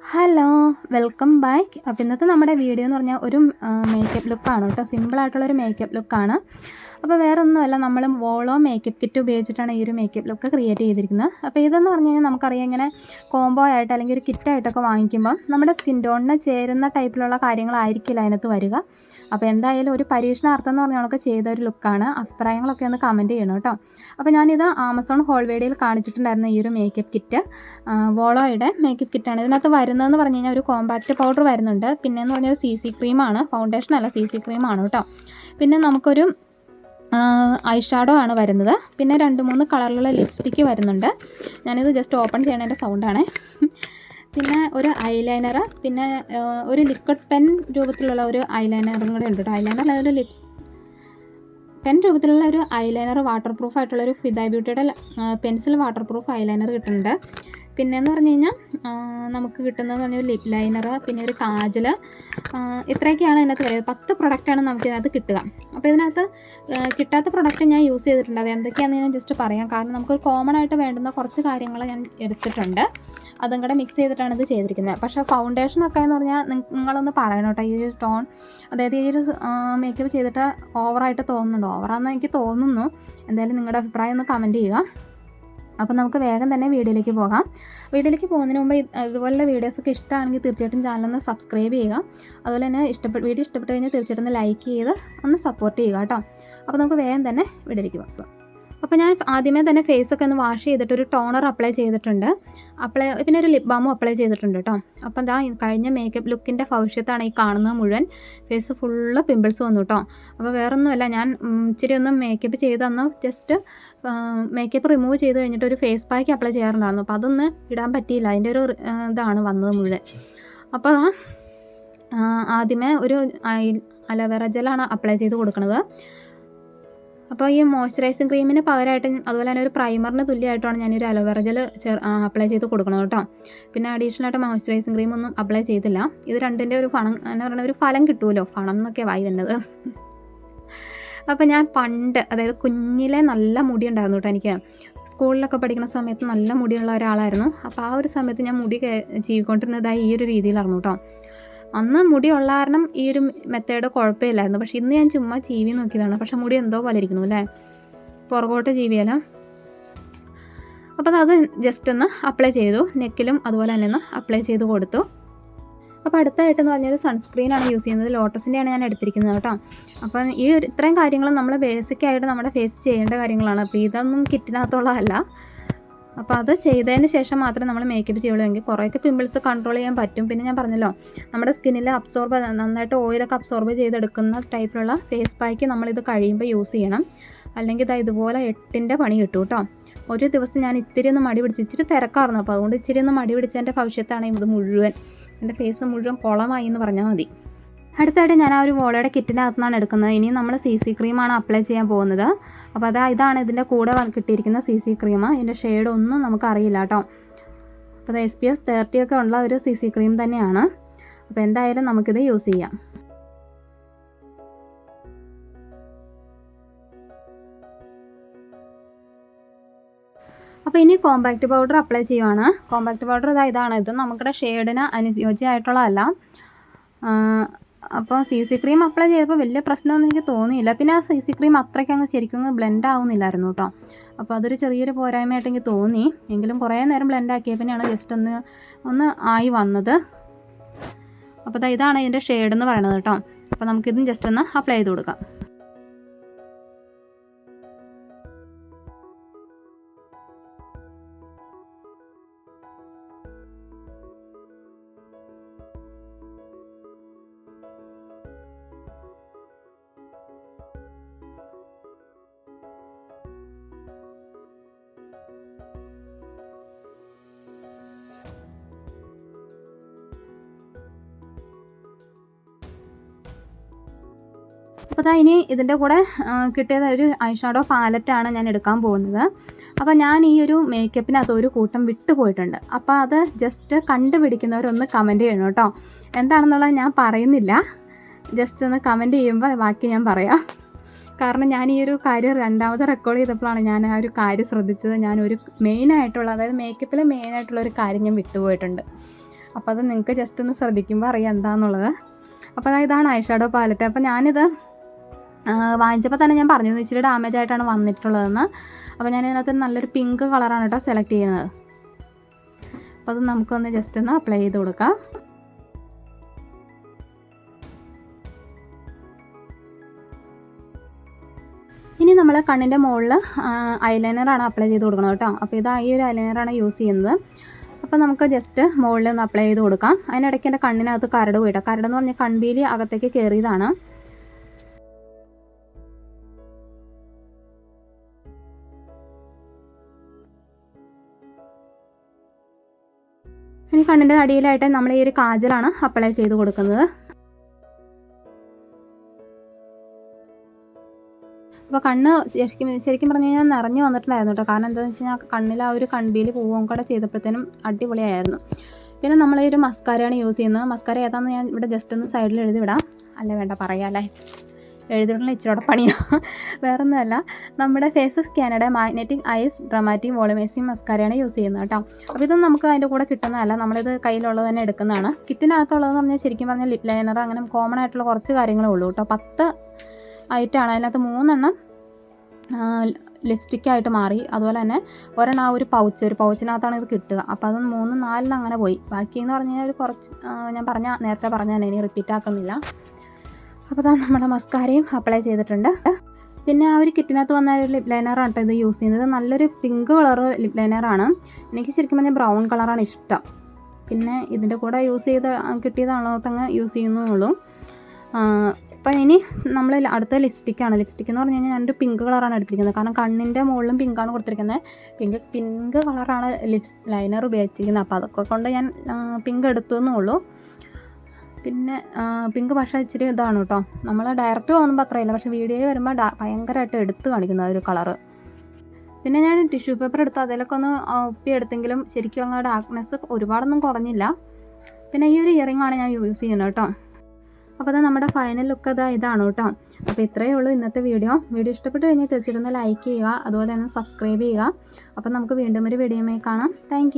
Hello, welcome back. അപ്പോൾ ഇന്നത്തെ നമ്മുടെ വീഡിയോ എന്ന് പറഞ്ഞാൽ ഒരു മേക്കപ്പ് ലുക്കാണ് കേട്ടോ. സിമ്പിളായിട്ടുള്ളൊരു മേക്കപ്പ് ലുക്കാണ്. അപ്പോൾ വേറെ ഒന്നുമല്ല, നമ്മൾ വോളോ മേക്കപ്പ് കിറ്റ് ഉപയോഗിച്ചിട്ടാണ് ഈ ഒരു മേക്കപ്പ് ലുക്ക് ക്രിയേറ്റ് ചെയ്തിരിക്കുന്നത്. അപ്പോൾ ഇതെന്ന് പറഞ്ഞു കഴിഞ്ഞാൽ നമുക്കറിയാം, ഇങ്ങനെ കോംബോ ആയിട്ട് അല്ലെങ്കിൽ ഒരു കിറ്റായിട്ടൊക്കെ വാങ്ങിക്കുമ്പം നമ്മുടെ സ്കിൻ ടോണിന് ചേരുന്ന ടൈപ്പിലുള്ള കാര്യങ്ങളായിരിക്കില്ല അതിനകത്ത് വരിക. അപ്പോൾ എന്തായാലും ഒരു പരീക്ഷണാർത്ഥം എന്ന് പറഞ്ഞാൽ ചെയ്ത ഒരു ലുക്കാണ്. അഭിപ്രായങ്ങളൊക്കെ ഒന്ന് കമൻറ്റ് ചെയ്യണം കേട്ടോ. അപ്പോൾ ഞാനിത് ആമസോൺ ഹോൾ വീഡിയോയിൽ കാണിച്ചിട്ടുണ്ടായിരുന്നു ഈ ഒരു മേക്കപ്പ് കിറ്റ്. വോളോയുടെ മേക്കപ്പ് കിറ്റാണ്. ഇതിനകത്ത് വരുന്നതെന്ന് പറഞ്ഞു കഴിഞ്ഞാൽ ഒരു കോമ്പാക്റ്റ് പൗഡർ വരുന്നുണ്ട്. പിന്നെയെന്ന് പറഞ്ഞാൽ CC ക്രീമാണ്, ഫൗണ്ടേഷൻ അല്ല CC ക്രീമാണ് കേട്ടോ. പിന്നെ നമുക്കൊരു ഐ ഷാഡോ ആണ് വരുന്നത്. പിന്നെ 2-3 കളറിലുള്ള ലിപ്സ്റ്റിക്ക് വരുന്നുണ്ട്. ഞാനിത് ജസ്റ്റ് ഓപ്പൺ ചെയ്യണതിൻ്റെ സൗണ്ടാണ്. പിന്നെ ഒരു ഐലൈനർ, പിന്നെ ഒരു ലിക്വിഡ് പെൻ രൂപത്തിലുള്ള ഒരു ഐലൈനറും കൂടെ ഉണ്ട് കേട്ടോ. ഐലൈനർ ഒരു പെൻ രൂപത്തിലുള്ള ഒരു ഐലൈനർ, വാട്ടർ പ്രൂഫ് ആയിട്ടുള്ളൊരു ഫിദ ബ്യൂട്ടിയുടെ പെൻസിൽ വാട്ടർ പ്രൂഫ് ഐലൈനർ കിട്ടുന്നുണ്ട്. പിന്നെയെന്ന് പറഞ്ഞു കഴിഞ്ഞാൽ നമുക്ക് കിട്ടുന്നതെന്ന് പറഞ്ഞാൽ ഒരു ലിപ് ലൈനർ, പിന്നെ ഒരു കാജൽ, ഇത്രയൊക്കെയാണ് ഇതിനകത്ത് വരുന്നത്. 10 പ്രൊഡക്റ്റാണ് നമുക്കിതിനകത്ത് കിട്ടുക. അപ്പോൾ ഇതിനകത്ത് കിട്ടാത്ത പ്രൊഡക്റ്റ് ഞാൻ യൂസ് ചെയ്തിട്ടുണ്ട്. അത് എന്തൊക്കെയാണെന്ന് ഞാൻ ജസ്റ്റ് പറയാം. കാരണം നമുക്ക് കോമൺ ആയിട്ട് വേണ്ടുന്ന കുറച്ച് കാര്യങ്ങൾ ഞാൻ എടുത്തിട്ടുണ്ട്. അതും കൂടെ മിക്സ് ചെയ്തിട്ടാണ് ഇത് ചെയ്തിരിക്കുന്നത്. പക്ഷേ ഫൗണ്ടേഷനൊക്കെ എന്ന് പറഞ്ഞാൽ നിങ്ങളൊന്ന് പറയണം കേട്ടോ. ഈ ഒരു ടോൺ, അതായത് ഈ ഒരു മേക്കപ്പ് ചെയ്തിട്ട് ഓവറായിട്ട് തോന്നുന്നുണ്ടോ? ഓവറാണെന്ന് എനിക്ക് തോന്നുന്നു. എന്തായാലും നിങ്ങളുടെ അഭിപ്രായം ഒന്ന് കമൻറ്റ് ചെയ്യുക. അപ്പോൾ നമുക്ക് വേഗം തന്നെ വീഡിയോയിലേക്ക് പോകാം. വീഡിയോയിലേക്ക് പോകുന്നതിന് മുമ്പ് ഇതുപോലുള്ള വീഡിയോസൊക്കെ ഇഷ്ടമാണെങ്കിൽ തീർച്ചയായിട്ടും ചാനലൊന്ന് സബ്സ്ക്രൈബ് ചെയ്യുക. അതുപോലെ തന്നെ വീഡിയോ ഇഷ്ടപ്പെട്ട് കഴിഞ്ഞാൽ തീർച്ചയായിട്ടും ഒന്ന് ലൈക്ക് ചെയ്ത് ഒന്ന് സപ്പോർട്ട് ചെയ്യുക കേട്ടോ. അപ്പോൾ നമുക്ക് വേഗം തന്നെ വീഡിയോയിലേക്ക് പോകാം. അപ്പോൾ ഞാൻ ആദ്യമേ തന്നെ ഫേസൊക്കെ ഒന്ന് വാഷ് ചെയ്തിട്ട് ഒരു ടോണർ അപ്ലൈ ചെയ്തിട്ടുണ്ട്. പിന്നെ ഒരു ലിപ് ബാമും അപ്ലൈ ചെയ്തിട്ടുണ്ട് കേട്ടോ. അപ്പോൾ അതാ കഴിഞ്ഞ മേക്കപ്പ് ലുക്കിൻ്റെ ഭവിഷ്യത്താണ് ഈ കാണുന്നത് മുഴുവൻ. ഫേസ് ഫുള്ള് പിമ്പിൾസ് വന്നു കേട്ടോ. അപ്പോൾ വേറൊന്നുമല്ല, ഞാൻ ഇച്ചിരി ഒന്ന് മേക്കപ്പ് ചെയ്തന്ന് ജസ്റ്റ് മേക്കപ്പ് റിമൂവ് ചെയ്ത് കഴിഞ്ഞിട്ട് ഒരു ഫേസ് പാക്ക് അപ്ലൈ ചെയ്യാറുണ്ടായിരുന്നു. അപ്പോൾ അതൊന്ന് ഇടാൻ പറ്റിയില്ല. അതിൻ്റെ ഒരു ഇതാണ് വന്നത് മുഴുവൻ. അപ്പോൾ ആദ്യമേ ഒരു അലോവേറ ജെല്ലാണ് അപ്ലൈ ചെയ്ത് കൊടുക്കുന്നത്. അപ്പോൾ ഈ മോയ്സ്ചറൈസിങ് ക്രീമിന് പകരമായിട്ട്, അതുപോലെ തന്നെ ഒരു പ്രൈമറിന് തുല്യമായിട്ടാണ് ഞാനൊരു അലോവേറ ജെൽ അപ്ലൈ ചെയ്ത് കൊടുക്കുന്നത് കേട്ടോ. പിന്നെ അഡീഷണൽ ആയിട്ട് മോയ്സ്ചറൈസിങ് ക്രീമൊന്നും അപ്ലൈ ചെയ്തില്ല. ഇത് രണ്ടിൻ്റെ ഒരു എന്ന് പറയുന്ന ഒരു ഫലം കിട്ടുമല്ലോ, ഫണം എന്നൊക്കെ വായി വന്നത്. അപ്പോൾ ഞാൻ പണ്ട്, അതായത് കുഞ്ഞിലെ നല്ല മുടി ഉണ്ടായിരുന്നു കേട്ടോ. എനിക്ക് സ്കൂളിലൊക്കെ പഠിക്കുന്ന സമയത്ത് നല്ല മുടിയുള്ള ഒരാളായിരുന്നു. അപ്പോൾ ആ ഒരു സമയത്ത് ഞാൻ മുടി ചീവിക്കൊണ്ടിരുന്നതായി ഈ ഒരു രീതിയിലായിരുന്നു കേട്ടോ. അന്ന് മുടി ഉള്ള കാരണം ഈ ഒരു മെത്തേഡ് കുഴപ്പമില്ലായിരുന്നു. പക്ഷേ ഇന്ന് ഞാൻ ചുമ്മാ ചീവി നോക്കിയതാണ്. പക്ഷേ മുടി എന്തോ പോലെ ഇരിക്കണു അല്ലേ, പുറകോട്ട് ചീവിയാലോ. അപ്പോൾ അത് ജസ്റ്റ് ഒന്ന് അപ്ലൈ ചെയ്തു. നെക്കിലും അതുപോലെ തന്നെ ഒന്ന് അപ്ലൈ ചെയ്ത് കൊടുത്തു. അപ്പോൾ അടുത്തായിട്ടെന്ന് പറഞ്ഞാൽ സൺസ്ക്രീനാണ് യൂസ് ചെയ്യുന്നത്. ലോട്ടസിൻ്റെയാണ് ഞാൻ എടുത്തിരിക്കുന്നത് കേട്ടോ. അപ്പം ഇത്രയും കാര്യങ്ങൾ നമ്മൾ ബേസിക്കായിട്ട് നമ്മുടെ ഫേസ് ചെയ്യേണ്ട കാര്യങ്ങളാണ്. അപ്പോൾ ഇതൊന്നും കിറ്റിനകത്തുള്ളതല്ല. അപ്പോൾ അത് ചെയ്തതിന് ശേഷം മാത്രമേ നമ്മൾ മേക്കപ്പ് ചെയ്യുള്ളൂ. എങ്കിൽ കുറേയൊക്കെ പിമ്പിൾസ് കൺട്രോൾ ചെയ്യാൻ പറ്റും. പിന്നെ ഞാൻ പറഞ്ഞല്ലോ, നമ്മുടെ സ്കിന്നിൽ നന്നായിട്ട് ഓയിലൊക്കെ അബ്സോർബ് ചെയ്തെടുക്കുന്ന ടൈപ്പിലുള്ള ഫേസ് പാക്ക് നമ്മളിത് കഴിയുമ്പോൾ യൂസ് ചെയ്യണം. അല്ലെങ്കിൽ ഇതുപോലെ 8ൻ്റെ പണി കിട്ടും കേട്ടോ. ഒരു ദിവസം ഞാൻ ഇത്തിരി ഒന്ന് മടി പിടിച്ച്, ഇച്ചിരി തിരക്കായിരുന്നു. അപ്പോൾ അതുകൊണ്ട് ഇച്ചിരി ഒന്ന് മടി പിടിച്ചതിൻ്റെ ഭവിഷ്യത്താണ് ഇത് മുഴുവൻ. എൻ്റെ ഫേസ് മുഴുവൻ കുളമായി എന്ന് പറഞ്ഞാൽ മതി. അടുത്തായിട്ട് ഞാൻ ആ ഒരു വോളോയുടെ കിറ്റിനകത്ത് നിന്നാണ് എടുക്കുന്നത്. ഇനി നമ്മൾ CC ക്രീമാണ് അപ്ലൈ ചെയ്യാൻ പോകുന്നത്. അപ്പോൾ ഇതാണ് ഇതിൻ്റെ കൂടെ കിട്ടിയിരിക്കുന്ന CC ക്രീം. ഇതിൻ്റെ ഷെയ്ഡൊന്നും നമുക്കറിയില്ല കേട്ടോ. അപ്പോൾ അത് SPF 30 ഒക്കെ ഉള്ള ഒരു CC ക്രീം തന്നെയാണ്. അപ്പോൾ എന്തായാലും നമുക്കിത് യൂസ് ചെയ്യാം. അപ്പോൾ ഇനി കോമ്പാക്റ്റ് പൗഡർ അപ്ലൈ ചെയ്യുവാണ്. കോമ്പാക്റ്റ് പൗഡർ ഇതാണ്. ഇത് നമ്മുടെ ഷെയ്ഡിന് അനുയോജ്യമായിട്ടുള്ളതല്ല. അപ്പോൾ CC ക്രീം അപ്ലൈ ചെയ്തപ്പോൾ വലിയ പ്രശ്നമൊന്നും എനിക്ക് തോന്നിയില്ല. പിന്നെ ആ CC ക്രീം അത്രയ്ക്ക് ശരിക്കും ബ്ലെൻഡ് ആവുന്നില്ലായിരുന്നു കേട്ടോ. അപ്പോൾ അതൊരു ചെറിയൊരു പോരായ്മയായിട്ട് എനിക്ക് തോന്നി. എങ്കിലും കുറേ നേരം ബ്ലെൻഡ് ആക്കിയ പിന്നെയാണ് ജസ്റ്റ് ഒന്ന് ആയി വന്നത്. അപ്പോൾ ഇതാണ് ഇതിൻ്റെ ഷെയ്ഡ് എന്ന് പറയുന്നത് കേട്ടോ. അപ്പോൾ നമുക്കിതും ജസ്റ്റ് ഒന്ന് അപ്ലൈ ചെയ്ത് കൊടുക്കാം. അപ്പോൾ ഇനി ഇതിൻ്റെ കൂടെ കിട്ടിയത് ഒരു ഐ ഷാഡോ പാലറ്റാണ് ഞാൻ എടുക്കാൻ പോകുന്നത്. അപ്പോൾ ഞാൻ ഈ ഒരു മേക്കപ്പിനകത്ത് ഒരു കൂട്ടം വിട്ടുപോയിട്ടുണ്ട്. അപ്പോൾ അത് ജസ്റ്റ് കണ്ടുപിടിക്കുന്നവരൊന്ന് കമൻറ്റ് ചെയ്യണം കേട്ടോ. എന്താണെന്നുള്ളത് ഞാൻ പറയുന്നില്ല, ജസ്റ്റ് ഒന്ന് കമൻറ്റ് ചെയ്യുമ്പോൾ ബാക്കി ഞാൻ പറയാം. കാരണം ഞാൻ ഈ ഒരു കാര്യം രണ്ടാമത് റെക്കോർഡ് ചെയ്തപ്പോഴാണ് ഞാൻ ആ ഒരു കാര്യം ശ്രദ്ധിച്ചത്. ഞാനൊരു മെയിനായിട്ടുള്ള, അതായത് മേക്കപ്പിലെ മെയിനായിട്ടുള്ള ഒരു കാര്യം ഞാൻ വിട്ടുപോയിട്ടുണ്ട്. അപ്പോൾ അത് നിങ്ങൾക്ക് ജസ്റ്റ് ഒന്ന് ശ്രദ്ധിക്കുമ്പോൾ അറിയാം എന്താണെന്നുള്ളത്. അപ്പോൾ ഇതാണ് ഐ ഷാഡോ പാലറ്റ്. അപ്പോൾ ഞാനിത് വാങ്ങിച്ചപ്പോൾ തന്നെ ഞാൻ പറഞ്ഞത് ഇച്ചിരി ഡാമേജ് ആയിട്ടാണ് വന്നിട്ടുള്ളതെന്ന്. അപ്പോൾ ഞാൻ ഇതിനകത്ത് നല്ലൊരു പിങ്ക് കളറാണ് കേട്ടോ സെലക്ട് ചെയ്യുന്നത്. അപ്പോൾ അത് നമുക്കൊന്ന് ജസ്റ്റ് ഒന്ന് അപ്ലൈ ചെയ്ത് കൊടുക്കാം. ഇനി നമ്മൾ കണ്ണിൻ്റെ മുകളിൽ ഐലൈനറാണ് അപ്ലൈ ചെയ്ത് കൊടുക്കണം കേട്ടോ. അപ്പോൾ ഇത് ഈ ഒരു ഐലൈനറാണ് യൂസ് ചെയ്യുന്നത്. അപ്പോൾ നമുക്ക് ജസ്റ്റ് മുകളിൽ ഒന്ന് അപ്ലൈ ചെയ്ത് കൊടുക്കാം. അതിനിടയ്ക്ക് എൻ്റെ കണ്ണിനകത്ത് കരട് പോയിട്ടോ. കരടെന്ന് പറഞ്ഞാൽ കൺപീലി അകത്തേക്ക് കയറിയതാണ്. ഇനി കണ്ണിൻ്റെ അടിയിലായിട്ട് നമ്മൾ ഈ ഒരു കാജലാണ് അപ്ലൈ ചെയ്ത് കൊടുക്കുന്നത്. അപ്പോൾ കണ്ണ് ശരിക്കും പറഞ്ഞു കഴിഞ്ഞാൽ നിറഞ്ഞു വന്നിട്ടുണ്ടായിരുന്നു കേട്ടോ. കാരണം എന്താണെന്ന് വെച്ച് കഴിഞ്ഞാൽ കണ്ണിൽ ആ ഒരു കൺപീലി പോവുകയും കൂടെ ചെയ്തപ്പോഴത്തേനും അടിപൊളിയായിരുന്നു. പിന്നെ നമ്മൾ ഈ ഒരു മസ്കാരയാണ് യൂസ് ചെയ്യുന്നത്. മസ്കാര ഏതാണെന്ന് ഞാൻ ഇവിടെ ജസ്റ്റ് ഒന്ന് സൈഡിൽ എഴുതി വിടാം. അല്ല വേണ്ട പറയാമല്ലേ, എഴുതിവിടണം ഇച്ചിരി പണിയാണ്. വേറൊന്നുമല്ല, നമ്മുടെ faces Canada magnetic eyes dramatic volumising മസ്കാരയാണ് യൂസ് ചെയ്യുന്നത് കേട്ടോ. അപ്പോൾ ഇതൊന്നും നമുക്ക് അതിൻ്റെ കൂടെ കിട്ടുന്നതല്ല, നമ്മളിത് കയ്യിലുള്ളത് തന്നെ എടുക്കുന്നതാണ്. കിറ്റിനകത്തുള്ളതെന്ന് പറഞ്ഞാൽ ശരിക്കും പറഞ്ഞാൽ ലിപ് ലൈനർ അങ്ങനെ കോമൺ ആയിട്ടുള്ള കുറച്ച് കാര്യങ്ങളേ ഉള്ളൂ കേട്ടോ. 10 ഐറ്റമാണ്. അതിനകത്ത് 3 എണ്ണം ലിപ്സ്റ്റിക്കായിട്ട് മാറി. അതുപോലെ തന്നെ ഒരെണ്ണം ആ ഒരു പൗച്ചിനകത്താണ് ഇത് കിട്ടുക. അപ്പോൾ അത് 3-4 അങ്ങനെ പോയി. ബാക്കിയെന്ന് പറഞ്ഞാൽ ഒരു കുറച്ച് ഞാൻ നേരത്തെ പറഞ്ഞാൽ ഇനി റിപ്പീറ്റ് ആക്കുന്നില്ല. അപ്പോൾ അതാ നമ്മുടെ മസ്കാരയും അപ്ലൈ ചെയ്തിട്ടുണ്ട്. പിന്നെ ആ ഒരു കിറ്റിനകത്ത് വന്ന ഒരു ലിപ് ലൈനറാണ് കേട്ടോ ഇത് യൂസ് ചെയ്യുന്നത്. നല്ലൊരു പിങ്ക് കളർ ലിപ് ലൈനറാണ്. എനിക്ക് ശരിക്കും പറഞ്ഞാൽ ബ്രൗൺ കളറാണ് ഇഷ്ടം. പിന്നെ ഇതിൻ്റെ കൂടെ കിട്ടിയതാണോ അങ്ങ് യൂസ് ചെയ്യുന്നുള്ളൂ. അപ്പോൾ ഇനി നമ്മൾ അടുത്ത ലിപ്സ്റ്റിക്കാണ്. ലിപ്സ്റ്റിക്ക് എന്ന് പറഞ്ഞു കഴിഞ്ഞാൽ ഞാനൊരു പിങ്ക് കളറാണ് എടുത്തിരിക്കുന്നത്. കാരണം കണ്ണിൻ്റെ മുകളിലും പിങ്കാണ് കൊടുത്തിരിക്കുന്നത്. പിങ്ക് കളറാണ് ലൈനർ ഉപയോഗിച്ചിരിക്കുന്നത്. അപ്പോൾ അതൊക്കെ കൊണ്ട് ഞാൻ പിങ്ക് എടുത്തു എന്നുള്ളൂ. പിന്നെ പിങ്ക് പക്ഷേ ഇച്ചിരി ഇതാണ് കേട്ടോ. നമ്മൾ ഡയറക്റ്റ് പോകുമ്പോൾ അത്രയില്ല, പക്ഷേ വീഡിയോയിൽ വരുമ്പോൾ ഭയങ്കരമായിട്ട് എടുത്ത് കാണിക്കുന്ന ഒരു കളറ്. പിന്നെ ഞാൻ ടിഷ്യൂ പേപ്പർ എടുത്ത് അതിലൊക്കെ ഒന്ന് ഒപ്പി എടുത്തെങ്കിലും ശരിക്കും അങ്ങ് ഡാർക്ക്നെസ് ഒരുപാടൊന്നും കുറഞ്ഞില്ല. പിന്നെ ഈ ഒരു ഇയറിംഗ് ആണ് ഞാൻ യൂസ് ചെയ്യുന്നത് കേട്ടോ. അപ്പോൾ അത് നമ്മുടെ ഫൈനൽ ലുക്ക് ഇതാണ് കേട്ടോ. അപ്പോൾ ഇത്രയേ ഉള്ളൂ ഇന്നത്തെ വീഡിയോ ഇഷ്ടപ്പെട്ട് കഴിഞ്ഞാൽ തീർച്ചയായിട്ടും ലൈക്ക് ചെയ്യുക, അതുപോലെ തന്നെ സബ്സ്ക്രൈബ് ചെയ്യുക. അപ്പോൾ നമുക്ക് വീണ്ടും ഒരു വീഡിയോയുമായി കാണാം. താങ്ക്